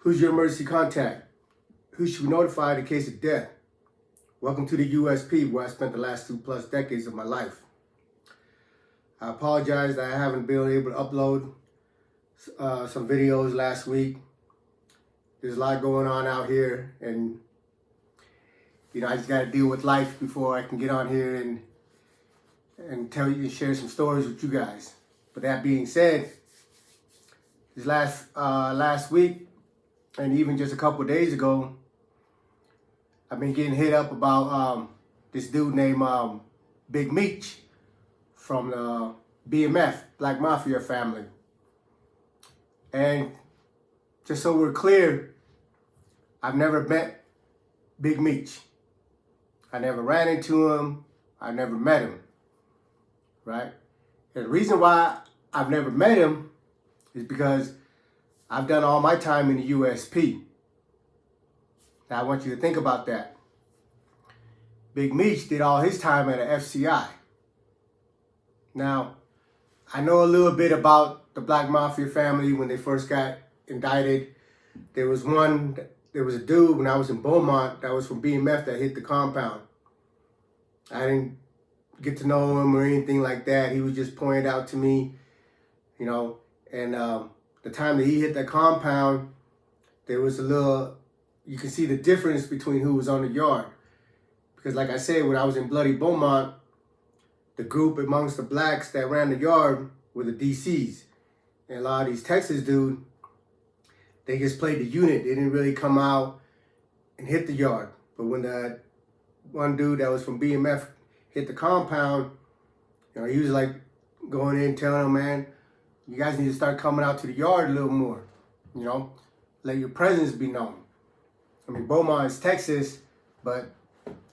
Who's your emergency contact? Who should be notified in case of death? Welcome to the USP, where I spent the last 2+ decades of my life. I apologize that I haven't been able to upload some videos last week. There's a lot going on out here, and I just got to deal with life before I can get on here and tell you and share some stories with you guys. But that being said, this last week, and even just a couple of days ago, I've been getting hit up about this dude named Big Meech from the BMF, Black Mafia family. And just so we're clear, I've never met Big Meech. I never ran into him. I never met him, right? And the reason why I've never met him is because I've done all my time in the USP. Now I want you to think about that. Big Meech did all his time at a FCI. Now, I know a little bit about the Black Mafia family when they first got indicted. There was a dude when I was in Beaumont that was from BMF that hit the compound. I didn't get to know him or anything like that. He was just pointed out to me, and the time that he hit that compound, there was you can see the difference between who was on the yard. Because like I said, when I was in Bloody Beaumont, the group amongst the blacks that ran the yard were the DCs. And a lot of these Texas dudes, they just played the unit. They didn't really come out and hit the yard. But when that one dude that was from BMF hit the compound, he was like going in telling them, man, you guys need to start coming out to the yard a little more. Let your presence be known. I mean, Beaumont is Texas, but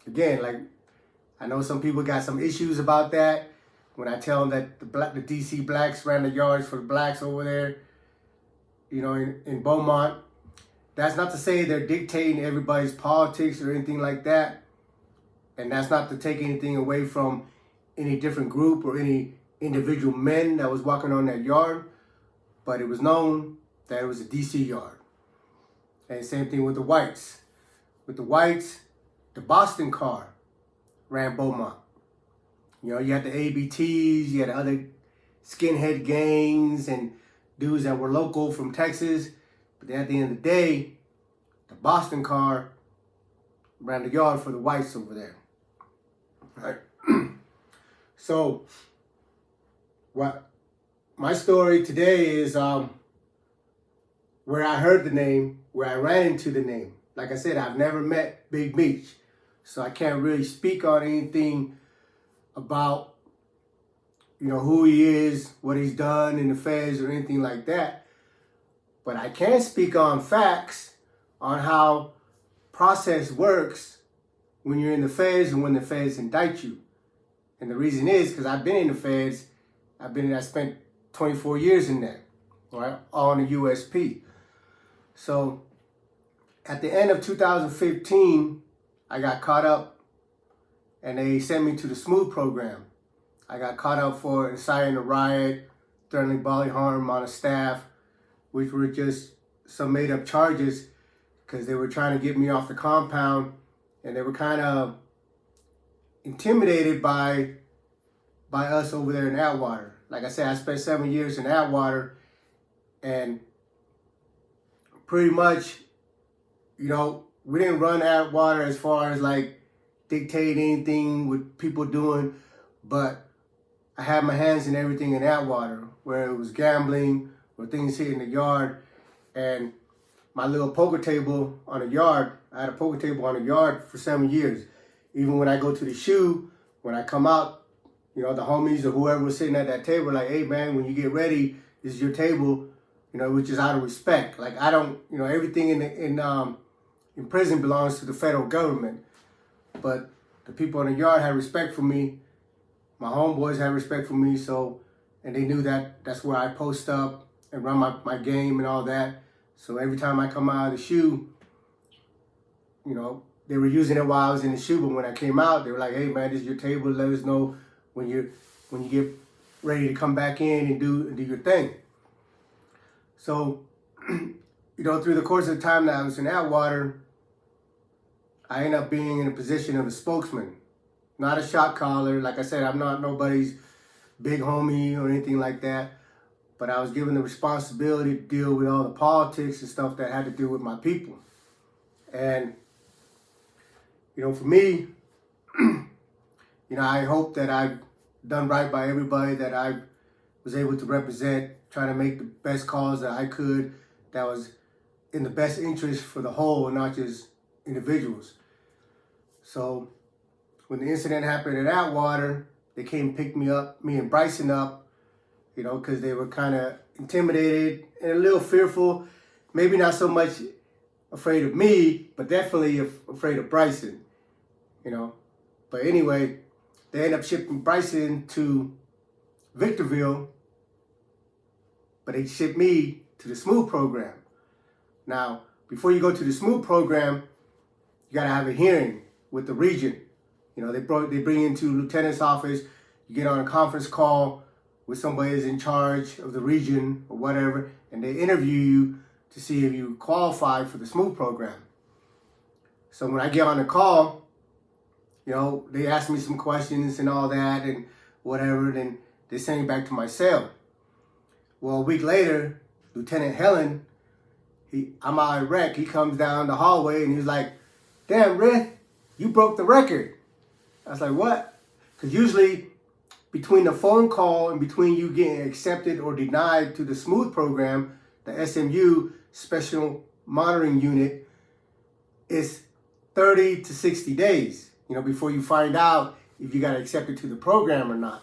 again, I know some people got some issues about that. When I tell them that the DC blacks ran the yards for the blacks over there, in Beaumont, that's not to say they're dictating everybody's politics or anything like that. And that's not to take anything away from any different group or any individual men that was walking on that yard. But it was known that it was a DC yard. And same thing with the whites. With the whites, the Boston car ran Beaumont. You had the ABTs, you had other skinhead gangs and dudes that were local from Texas. But then at the end of the day, the Boston car ran the yard for the whites over there. Right? So, what my story today is where I heard the name, where I ran into the name. Like I said, I've never met Big Meech, so I can't really speak on anything about, who he is, what he's done in the feds or anything like that. But I can speak on facts on how process works when you're in the feds and when the feds indict you. And the reason is because I've been in the feds. I spent 24 years in there, right, all in the USP. So at the end of 2015, I got caught up and they sent me to the SMOOTH program. I got caught up for inciting a riot, threatening bodily harm on a staff, which were just some made up charges because they were trying to get me off the compound, and they were kind of intimidated by us over there in Atwater. Like I said, I spent 7 years in Atwater, and pretty much, we didn't run Atwater as far as dictate anything with people doing, but I had my hands in everything in Atwater, where it was gambling or things hitting the yard. And my little poker table on the yard, I had a poker table on the yard for 7 years. Even when I go to the shoe, when I come out, the homies or whoever was sitting at that table, like, hey man, when you get ready, this is your table, which is out of respect. I don't, everything in prison belongs to the federal government. But the people in the yard had respect for me. My homeboys had respect for me, and they knew that that's where I post up and run my game and all that. So every time I come out of the shoe, they were using it while I was in the shoe, but when I came out, they were like, hey man, this is your table, let us know when you get ready to come back in and do your thing. So through the course of the time that I was in Atwater, I ended up being in a position of a spokesman, not a shot caller. Like I said, I'm not nobody's big homie or anything like that, but I was given the responsibility to deal with all the politics and stuff that had to do with my people. And, for me, I hope that I've done right by everybody, that I was able to represent, trying to make the best calls that I could, that was in the best interest for the whole and not just individuals. So when the incident happened at Atwater, they came and picked me and Bryson up, because they were kind of intimidated and a little fearful, maybe not so much afraid of me, but definitely afraid of Bryson, But anyway, they ended up shipping Bryson to Victorville, but they shipped me to the SMOOTH program. Now, before you go to the SMOOTH program, you got to have a hearing with the region. They bring you into lieutenant's office, you get on a conference call with somebody who's in charge of the region or whatever, and they interview you to see if you qualify for the SMOOTH program. So when I get on the call, they ask me some questions and all that and whatever, then they send me back to my cell. Well, a week later, Lieutenant Helen, I'm out at rec, he comes down the hallway and he's like, "Damn, Rick, you broke the record." I was like, "What?" Because usually between the phone call and between you getting accepted or denied to the SMOOTH program, the SMU, Special Monitoring Unit, is 30 to 60 days, before you find out if you got accepted to the program or not.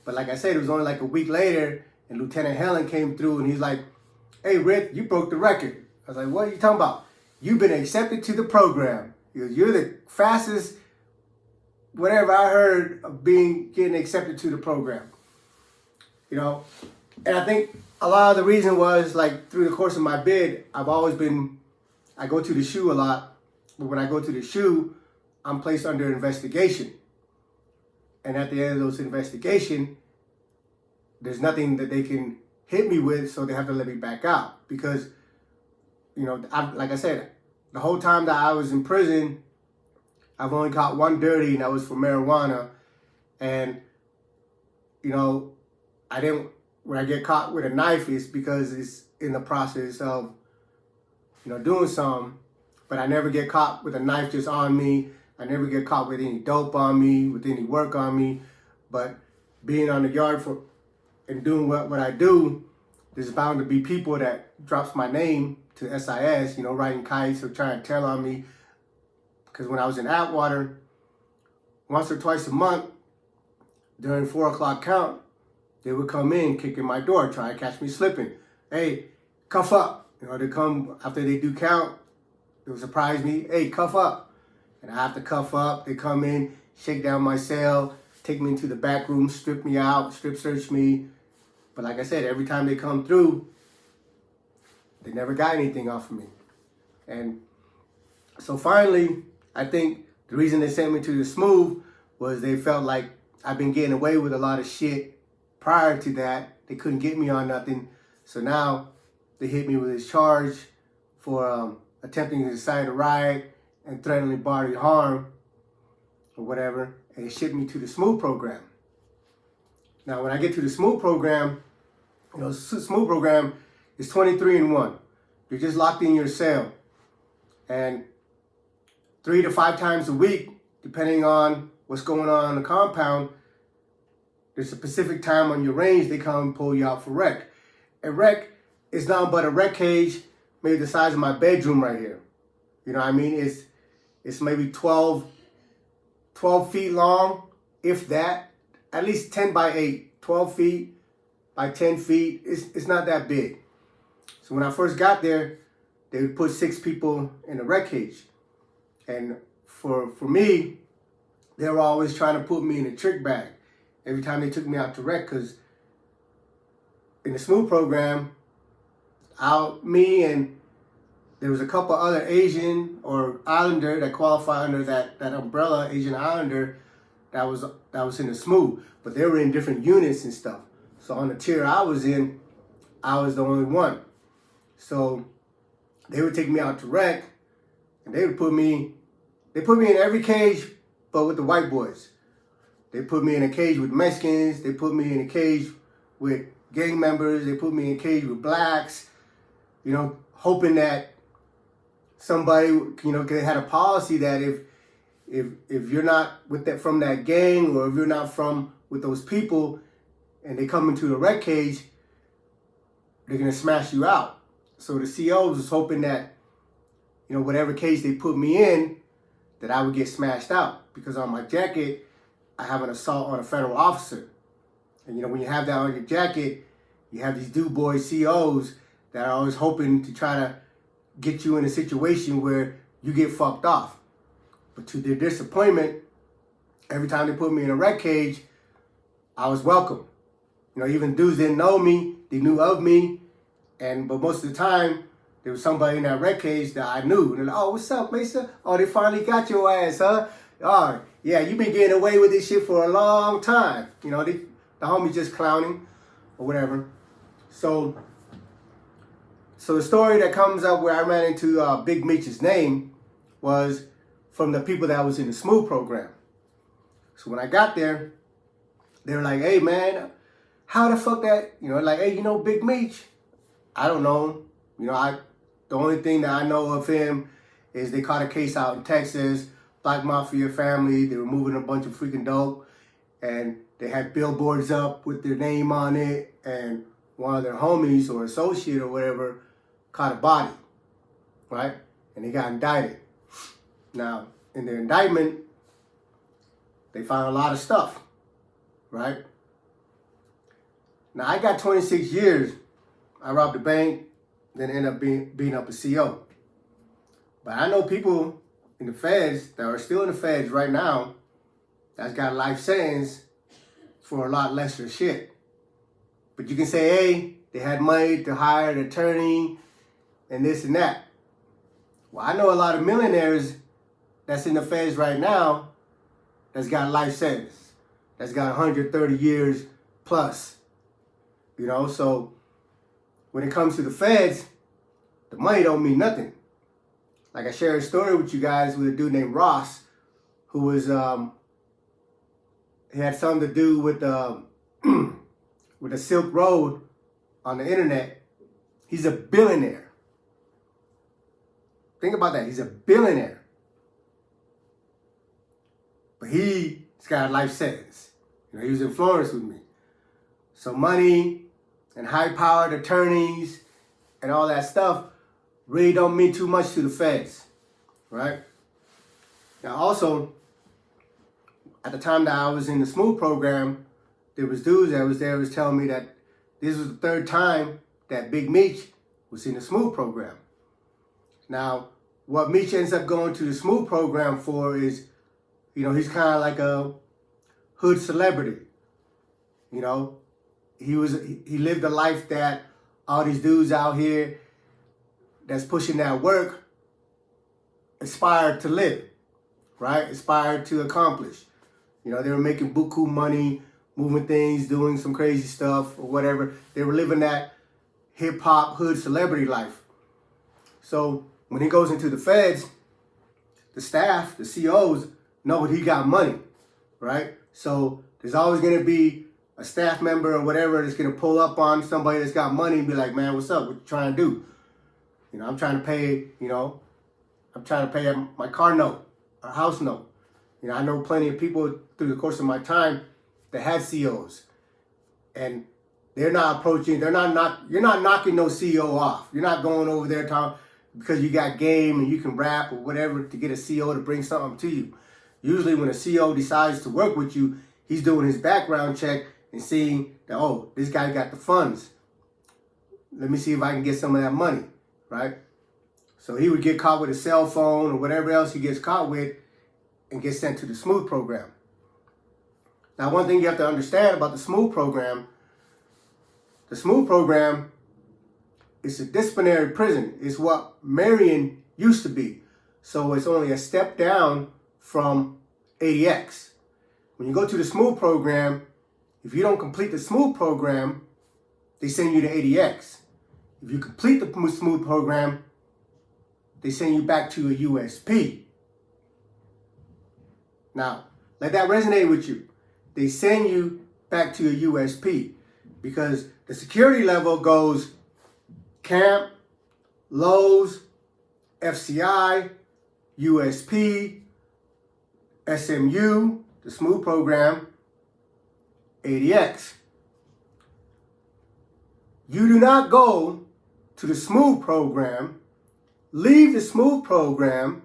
But like I said, it was only like a week later, and Lieutenant Helen came through, and he's like, "Hey, Rick, you broke the record." I was like, "What are you talking about?" "You've been accepted to the program." He goes, "You're the fastest, whatever I heard, of getting accepted to the program." And I think a lot of the reason was, like, through the course of my bid, I go to the SHU a lot, but when I go to the SHU, I'm placed under investigation. And at the end of those investigation, there's nothing that they can hit me with, so they have to let me back out. Because, like I said, the whole time that I was in prison, I've only caught one dirty, and that was for marijuana. And, when I get caught with a knife, it's because it's in the process of, doing something. But I never get caught with a knife just on me. I never get caught with any dope on me, with any work on me. But being on the yard and doing what I do, there's bound to be people that drops my name to SIS, writing kites or trying to tell on me. Because when I was in Atwater, once or twice a month, during 4 o'clock count, they would come in, kicking my door, trying to catch me slipping. "Hey, cuff up." They come after they do count. They would surprise me. "Hey, cuff up." And I have to cuff up. They come in, shake down my cell, take me into the back room, strip me out, strip search me. But like I said, every time they come through, they never got anything off of me. And so finally, I think the reason they sent me to the SMOOTH was they felt like I've been getting away with a lot of shit prior to that. They couldn't get me on nothing. So now they hit me with this charge for attempting to incite a riot and threatening bodily harm or whatever. And they shipped me to the SMOOTH program. Now, when I get to the SMOOTH program, the SMOOTH program is 23-in-1. You're just locked in your cell. And 3 to 5 times a week, depending on what's going on in the compound, there's a specific time on your range, they come and pull you out for rec. And rec is nothing but a rec cage, maybe the size of my bedroom right here. It's maybe 12 feet long, if that, at least 10 by 8, 12 feet by 10 feet. It's not that big. So when I first got there, they would put 6 people in a rec cage. And for me, they were always trying to put me in a trick bag every time they took me out to rec, because in the SMOOTH program, me and there was a couple other Asian or Islander that qualified under that umbrella, Asian Islander, that was in the SMOOTH, but they were in different units and stuff. So on the tier I was in, I was the only one. So they would take me out to rec, and they put me in every cage, but with the white boys. They put me in a cage with Mexicans. They put me in a cage with gang members. They put me in a cage with blacks, hoping that somebody, they had a policy that if you're not from that gang, or if you're not with those people, and they come into the rec cage, they're gonna smash you out. So the COs was hoping that, whatever cage they put me in, that I would get smashed out, because on my jacket, I have an assault on a federal officer. And when you have that on your jacket, you have these dude boy COs that are always hoping to try to get you in a situation where you get fucked off. But to their disappointment, every time they put me in a rec cage, I was welcome. Even dudes didn't know me, they knew of me, but most of the time, there was somebody in that rec cage that I knew. And they're like, oh, what's up, Mesa? Oh, they finally got your ass, huh? Oh, yeah, you've been getting away with this shit for a long time. The homie just clowning or whatever. So the story that comes up where I ran into Big Meech's name was from the people that was in the Smooth program. So when I got there, they were like, hey, man, how the fuck that, hey, Big Meech? I don't know. The only thing that I know of him is they caught a case out in Texas, Black Mafia family. They were moving a bunch of freaking dope, and they had billboards up with their name on it, and one of their homies or associate or whatever caught a body, right? And they got indicted. Now, in their indictment, they found a lot of stuff, right? Now, I got 26 years. I robbed a bank, then ended up being up a CO. But I know people in the feds that are still in the feds right now that's got life sentence for a lot lesser shit. But you can say, hey, they had money to hire an attorney and this and that. Well, I know a lot of millionaires that's in the feds right now that's got life sentence, that's got 130 years plus. So when it comes to the feds, the money don't mean nothing. Like I shared a story with you guys with a dude named Ross, who was, he had something to do with with the Silk Road on the internet. He's a billionaire. Think about that. He's a billionaire. But he's got a life sentence. He was in Florence with me. So money and high-powered attorneys and all that stuff really don't mean too much to the feds, right? Now also, at the time that I was in the Smooth program, there was dudes that was there was telling me that this was the third time that Big Meech was in the Smooth program. Now, what Meech ends up going to the Smooth program for is, he's kind of like a hood celebrity. He lived a life that all these dudes out here that's pushing that work aspired to live, right? Aspired to accomplish. They were making buku money, moving things, doing some crazy stuff or whatever. They were living that hip-hop hood celebrity life. So when he goes into the feds, the staff, the COs, know he got money, right? So there's always going to be a staff member or whatever that's going to pull up on somebody that's got money and be like, man, what's up? What you trying to do? I'm trying to pay, my car note, a house note. I know plenty of people through the course of my time that had COs, and you're not knocking no CO off. You're not going over there because you got game and you can rap or whatever to get a CO to bring something to you. Usually when a CO decides to work with you, he's doing his background check and seeing that, oh, this guy got the funds. Let me see if I can get some of that money, right? So he would get caught with a cell phone or whatever else he gets caught with and get sent to the Smooth program. Now, one thing you have to understand about the Smooth program is a disciplinary prison. It's what Marion used to be. So it's only a step down from ADX. When you go to the Smooth program, if you don't complete the Smooth program, they send you to ADX. If you complete the Smooth program, they send you back to a USP. Now, let that resonate with you. They send you back to a USP because the security level goes camp, Lowe's, FCI, USP, SMU, the SMOOTH program, ADX. You do not go to the SMOOTH program, leave the SMOOTH program,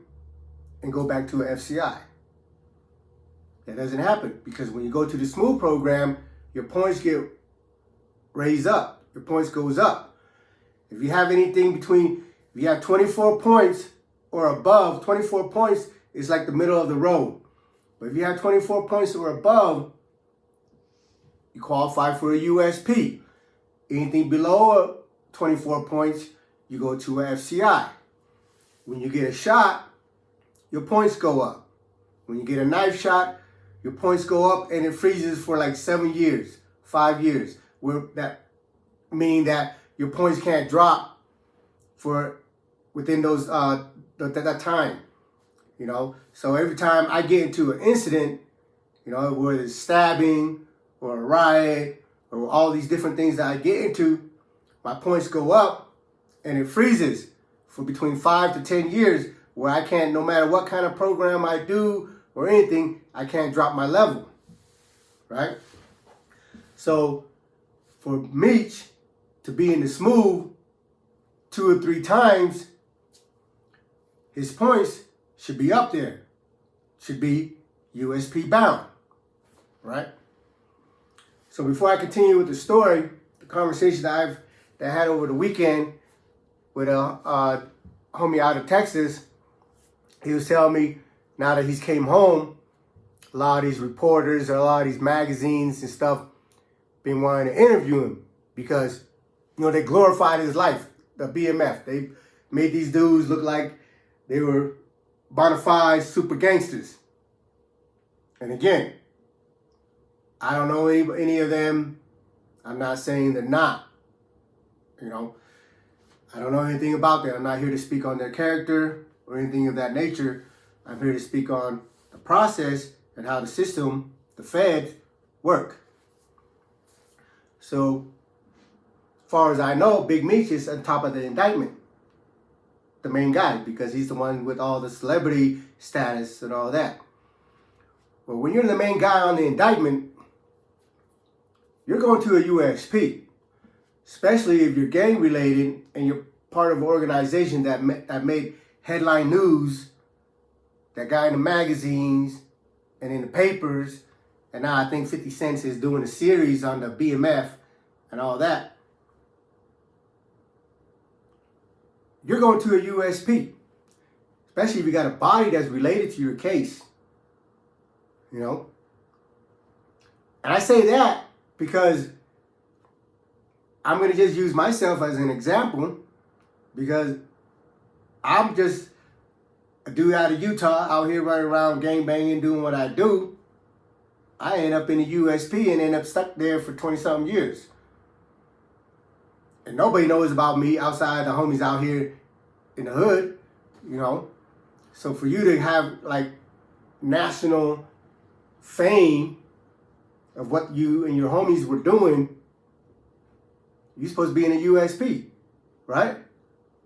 and go back to an FCI. That doesn't happen because when you go to the SMOOTH program, your points get raised up. Your points goes up. If you have anything between, if you have 24 points or above, 24 points is like the middle of the road. But if you have 24 points or above, you qualify for a USP. Anything below 24 points, you go to an FCI. When you get a shot, your points go up. When you get a knife shot, your points go up and it freezes for like 7 years, 5 years. That meaning that your points can't drop for within those that time. You know, so every time I get into an incident, you know, whether it's stabbing or a riot or all these different things that I get into, my points go up and it freezes for between 5 to 10 years where I can't, no matter what kind of program I do or anything, I can't drop my level, right? So for Meech to be in the SMOOTH 2 or 3 times, his points should be up there, should be USP bound, right? So before I continue with the story, the conversation that I had over the weekend with a homie out of Texas, he was telling me now that he's came home, a lot of these reporters, a lot of these magazines and stuff been wanting to interview him because, you know, they glorified his life, the BMF. They made these dudes look like they were bona fide super gangsters. And again, I don't know any of them. I'm not saying they're not. You know, I don't know anything about them. I'm not here to speak on their character or anything of that nature. I'm here to speak on the process and how the system, the feds, work. So, as far as I know, Big Meech is on top of the indictment. The main guy, because he's the one with all the celebrity status and all that. Well, when you're the main guy on the indictment, you're going to a USP, especially if you're gang related and you're part of an organization that made headline news, that got in the magazines and in the papers, and now I think 50 Cent is doing a series on the BMF and all that. You're going to a USP, especially if you got a body that's related to your case, you know. And I say that because I'm going to just use myself as an example because I'm just a dude out of Utah out here running around gang banging, doing what I do. I end up in the USP and end up stuck there for 20-something years. And nobody knows about me outside the homies out here in the hood, you know. So for you to have like national fame of what you and your homies were doing, you're supposed to be in a USP, right?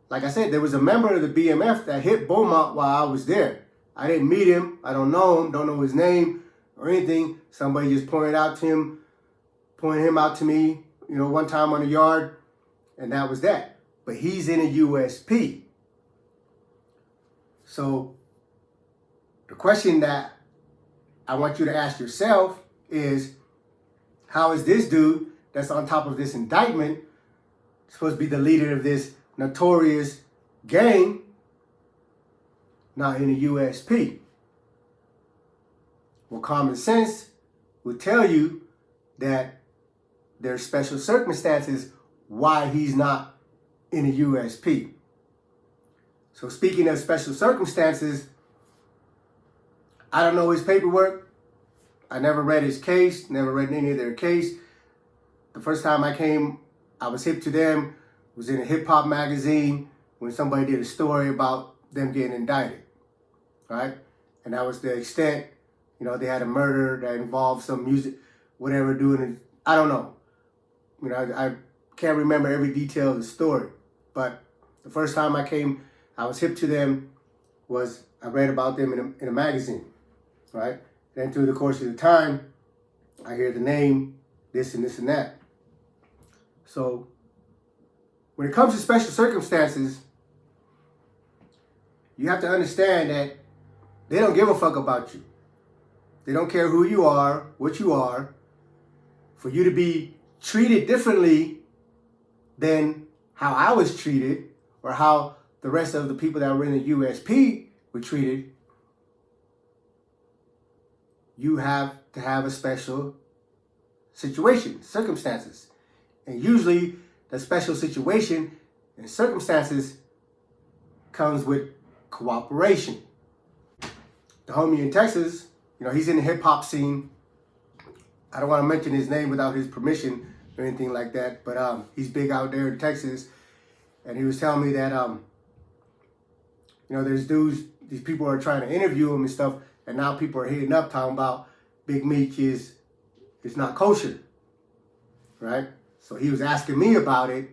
Like I said, there was a member of the BMF that hit Beaumont while I was there. I didn't meet him. I don't know him. Don't know his name or anything. Somebody just pointed him out to me, you know, one time on the yard, and that was that. But he's in a USP. So the question that I want you to ask yourself is, how is this dude that's on top of this indictment supposed to be the leader of this notorious gang not in a USP? Well, common sense would tell you that there's special circumstances why he's not in a USP. So speaking of special circumstances, I don't know his paperwork. I never read his case, never read any of their case. The first time I came, I was hip to them, was in a hip hop magazine when somebody did a story about them getting indicted, right? And that was the extent. You know, they had a murder that involved some music, whatever, doing it. I don't know. You know, I can't remember every detail of the story. But the first time I was hip to them was I read about them in a magazine, right? Then through the course of the time, I hear the name, this and this and that. So when it comes to special circumstances, you have to understand that they don't give a fuck about you. They don't care who you are, what you are. For you to be treated differently than how I was treated or how the rest of the people that were in the USP were treated, you have to have a special situation, circumstances. And usually the special situation and circumstances comes with cooperation. The homie in Texas, you know, he's in the hip hop scene. I don't want to mention his name without his permission or anything like that, but he's big out there in Texas. And he was telling me that, you know, there's dudes, these people are trying to interview him and stuff, and now people are hitting up talking about Big Meech is not kosher, right? So he was asking me about it,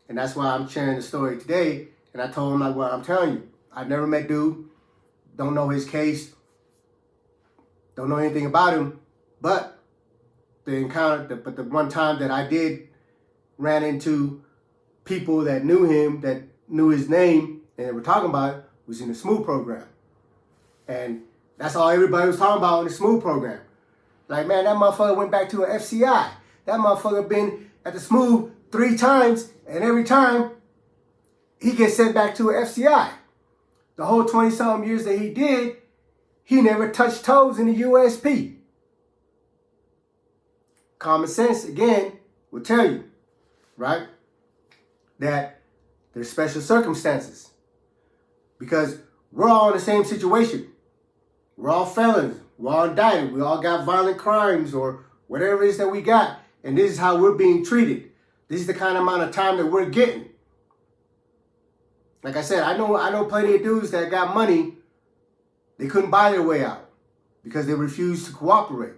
and that's why I'm sharing the story today. And I told him, like, well, I'm telling you, I've never met dude, don't know his case, don't know anything about him, but the one time that I did ran into people that knew him, that knew his name, and they were talking about it, was in the Smooth program. And that's all everybody was talking about in the Smooth program. Like, man, that motherfucker went back to an FCI. That motherfucker been at the Smooth 3 times, and every time he gets sent back to an FCI. The whole 20-something years that he did, he never touched toes in the USP. Common sense, again, will tell you, right, that there's special circumstances. Because we're all in the same situation. We're all felons. We're all indicted. We all got violent crimes or whatever it is that we got. And this is how we're being treated. This is the kind of amount of time that we're getting. Like I said, I know plenty of dudes that got money. They couldn't buy their way out because they refused to cooperate.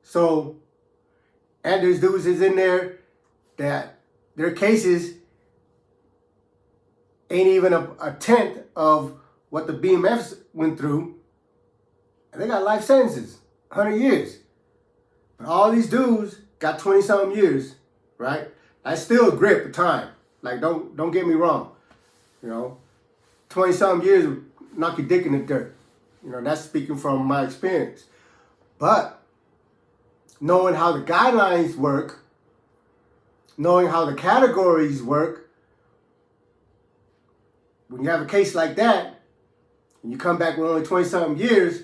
So, and there's dudes that's in there that their cases ain't even a tenth of what the BMFs went through. And they got life sentences, 100 years. But all these dudes got 20-something years, right? That's still a grip of time. Like, don't get me wrong. You know, 20-something years will knock your dick in the dirt. You know, that's speaking from my experience. But knowing how the guidelines work, knowing how the categories work, when you have a case like that, and you come back with only 20-something years,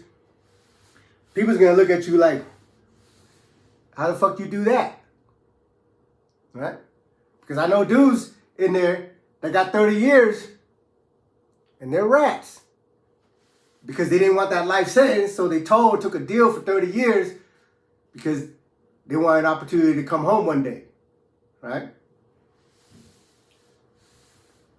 people's going to look at you like, how the fuck you do that? Right? Because I know dudes in there that got 30 years, and they're rats. Because they didn't want that life sentence, so they took a deal for 30 years because they wanted an opportunity to come home one day, right?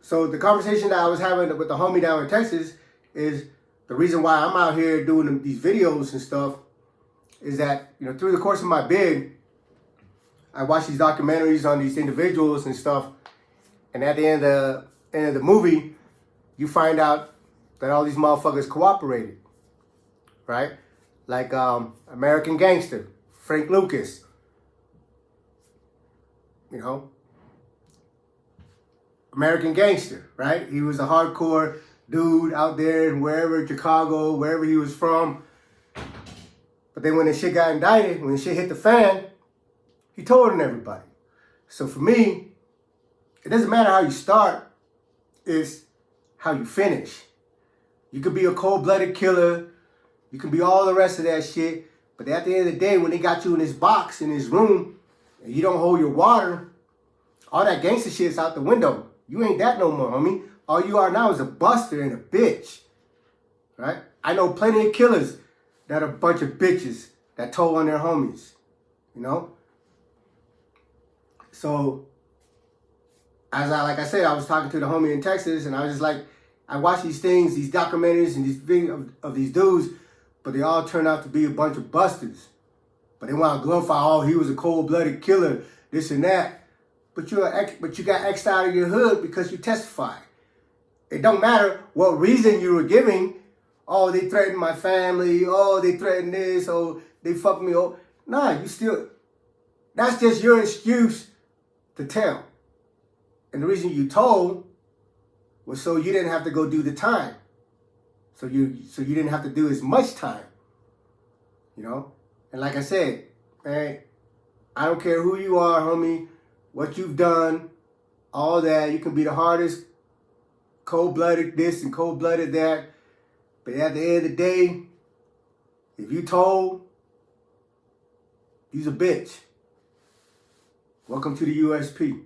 So the conversation that I was having with the homie down in Texas is the reason why I'm out here doing these videos and stuff is that, you know, through the course of my bid, I watch these documentaries on these individuals and stuff, and at the end of the movie, you find out that all these motherfuckers cooperated, right? Like American Gangster, Frank Lucas, you know, American Gangster, right? He was a hardcore dude out there in wherever, Chicago, wherever he was from. But then when the shit got indicted, when the shit hit the fan, he told on everybody. So for me, it doesn't matter how you start, it's how you finish. You could be a cold-blooded killer, you can be all the rest of that shit, but at the end of the day, when they got you in this box, in this room, and you don't hold your water, all that gangster shit's out the window. You ain't that no more, homie. All you are now is a buster and a bitch, right? I know plenty of killers that are a bunch of bitches that told on their homies, you know? So like I said, I was talking to the homie in Texas, and I was just like, I watch these things, these documentaries, and these videos of these dudes, but they all turn out to be a bunch of busters. But they want to glorify, oh, he was a cold-blooded killer, this and that. But you got X'd out of your hood because you testified. It don't matter what reason you were giving. Oh, they threatened my family. Oh, they threatened this. Oh, they fucked me. Oh, nah, you still. That's just your excuse to tell. And the reason you told was so you didn't have to go do the time. So you didn't have to do as much time. You know? And like I said, man, I don't care who you are, homie, what you've done, all that. You can be the hardest, cold-blooded this and cold-blooded that. But at the end of the day, if you told, you's a bitch. Welcome to the USP.